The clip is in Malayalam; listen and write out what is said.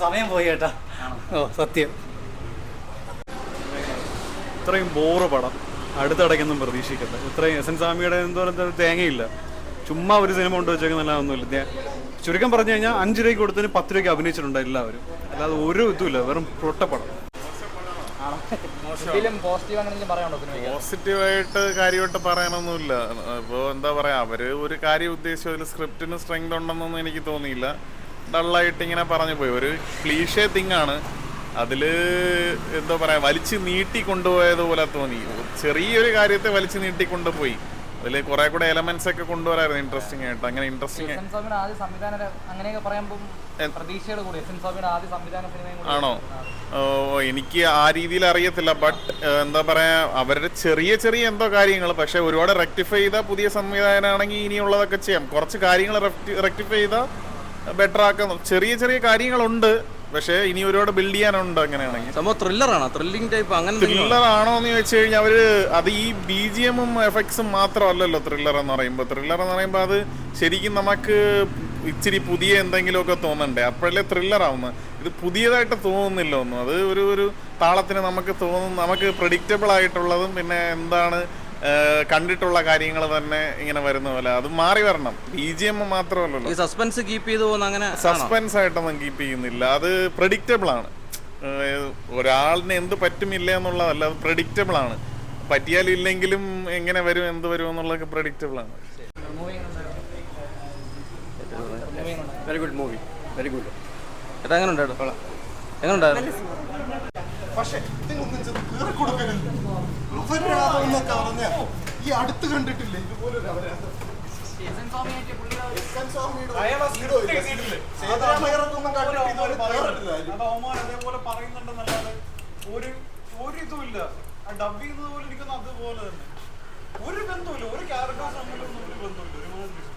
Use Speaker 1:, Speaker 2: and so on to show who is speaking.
Speaker 1: സമയം പോയി കേട്ടാ. ഓ സത്യം,
Speaker 2: ഇത്രയും ബോറ് പടം അടുത്തടയ്ക്കൊന്നും പ്രതീക്ഷിക്കട്ടെ. ഇത്രയും എസ് എൻ സ്വാമിയുടെ എന്തോരം തേങ്ങയില്ല, ചുമ്മാ ഒരു സിനിമ കൊണ്ട് വെച്ചേക്കുന്നല്ല ഒന്നുമില്ല. ചുരുക്കം പറഞ്ഞു കഴിഞ്ഞാൽ 5 രൂപയ്ക്ക് കൊടുത്തതിന് 10 രൂപയ്ക്ക് അഭിനയിച്ചിട്ടുണ്ട് എല്ലാവരും, അല്ലാതെ ഒരു ഇതുമില്ല, വെറും പൊട്ടപ്പടം.
Speaker 3: പോസിറ്റീവായിട്ട് കാര്യമായിട്ട് പറയാനൊന്നുമില്ല. ഇപ്പോൾ എന്താ പറയാ, അവര് ഒരു കാര്യം ഉദ്ദേശിച്ചു, അതിൽ സ്ക്രിപ്റ്റിന് സ്ട്രെങ്ത് ഉണ്ടെന്നൊന്നും എനിക്ക് തോന്നിയില്ല. ഡള്ളായിട്ട് ഇങ്ങനെ പറഞ്ഞു പോയി, ഒരു ക്ലീഷേ തിങ്ങാണ്. അതിൽ എന്താ പറയാ, വലിച്ചു നീട്ടി കൊണ്ടുപോയതുപോലെ തോന്നി. ചെറിയൊരു കാര്യത്തെ വലിച്ചു നീട്ടിക്കൊണ്ടുപോയി. അതിൽ കുറെ കൂടെ എലമെന്റ്സ് ഒക്കെ കൊണ്ടുവരായിരുന്നു ഇൻട്രസ്റ്റിംഗ് ആയിട്ട്. അങ്ങനെ ഇൻട്രസ്റ്റിംഗ് ആണോ? എനിക്ക് ആ രീതിയിൽ അറിയത്തില്ല. ബട്ട് എന്താ പറയാ, അവരുടെ ചെറിയ ചെറിയ എന്തോ കാര്യങ്ങൾ, പക്ഷെ ഒരുപാട് റെക്ടിഫൈ ചെയ്ത പുതിയ സംവിധാനമാണെങ്കിൽ ഇനിയുള്ളതൊക്കെ ചെയ്യാം. കുറച്ച് കാര്യങ്ങൾ റെക്ടിഫൈ ചെയ്താൽ ബെറ്റർ ആക്കാം. ചെറിയ ചെറിയ കാര്യങ്ങളുണ്ട്, പക്ഷേ ഇനി ഒരുപാട് ബിൽഡ് ചെയ്യാനുണ്ട്. അങ്ങനെയാണെങ്കിൽ ത്രില്ലർ ആണോ എന്ന് ചോദിച്ചു കഴിഞ്ഞാൽ അവര് അത് ഈ BGM-ഉം എഫക്ട്സും മാത്രമല്ലല്ലോ ത്രില്ലർ എന്ന് പറയുമ്പോൾ. ത്രില്ലർ എന്ന് പറയുമ്പോൾ അത് ശരിക്കും നമുക്ക് ഇച്ചിരി പുതിയ എന്തെങ്കിലുമൊക്കെ തോന്നണ്ടേ, അപ്പോഴല്ലേ ത്രില്ലർ ആവുന്നത്. ഇത് പുതിയതായിട്ട് തോന്നുന്നില്ല ഒന്നും. അത് ഒരു താളത്തിന് നമുക്ക് തോന്നുന്നു, നമുക്ക് പ്രഡിക്റ്റബിൾ ആയിട്ടുള്ളതും പിന്നെ എന്താണ് കണ്ടിട്ടുള്ള കാര്യങ്ങൾ തന്നെ ഇങ്ങനെ വരുന്ന പോലെ അത് മാറി വരണം. BGM മാത്രമല്ലല്ലോ,
Speaker 4: സസ്പെൻസ് കീപ്പ് ചെയ്തു പോകുന്ന, അങ്ങനെ
Speaker 3: സസ്പെൻസ് ആയിട്ടൊന്നും കീപ്പ് ചെയ്യുന്നില്ല. അത് പ്രഡിക്റ്റബിൾ ആണ്. ഒരാളിന് എന്ത് പറ്റുമില്ല എന്നുള്ളതല്ല, അത് പ്രഡിക്റ്റബിൾ ആണ്. പറ്റിയാലും ഇല്ലെങ്കിലും എങ്ങനെ വരും എന്ത് വരും എന്നുള്ളതൊക്കെ പ്രഡിക്റ്റബിൾ ആണ്.
Speaker 4: Very good movie, very good. ചേട്ടാ എങ്ങനെ ഉണ്ടായിരുന്നു? എങ്ങനെ ഉണ്ടായിരുന്നു?
Speaker 5: ഈ അടുത്ത് കണ്ടിട്ടില്ലേ ഇതുപോലൊരു
Speaker 2: അതേപോലെ പറയുന്നുണ്ടെന്നല്ലാതെ ഒരു ഇതുമില്ല. ഡബ് ചെയ്യുന്നത് പോലെ ഇരിക്കുന്ന അതുപോലെ തന്നെ ഒരു ബന്ധമില്ല, ഒരു ക്യാരക്ടേഴ്സ് തമ്മിലൊന്നും ഒരു ബന്ധമില്ല. ഒരുമാതിരി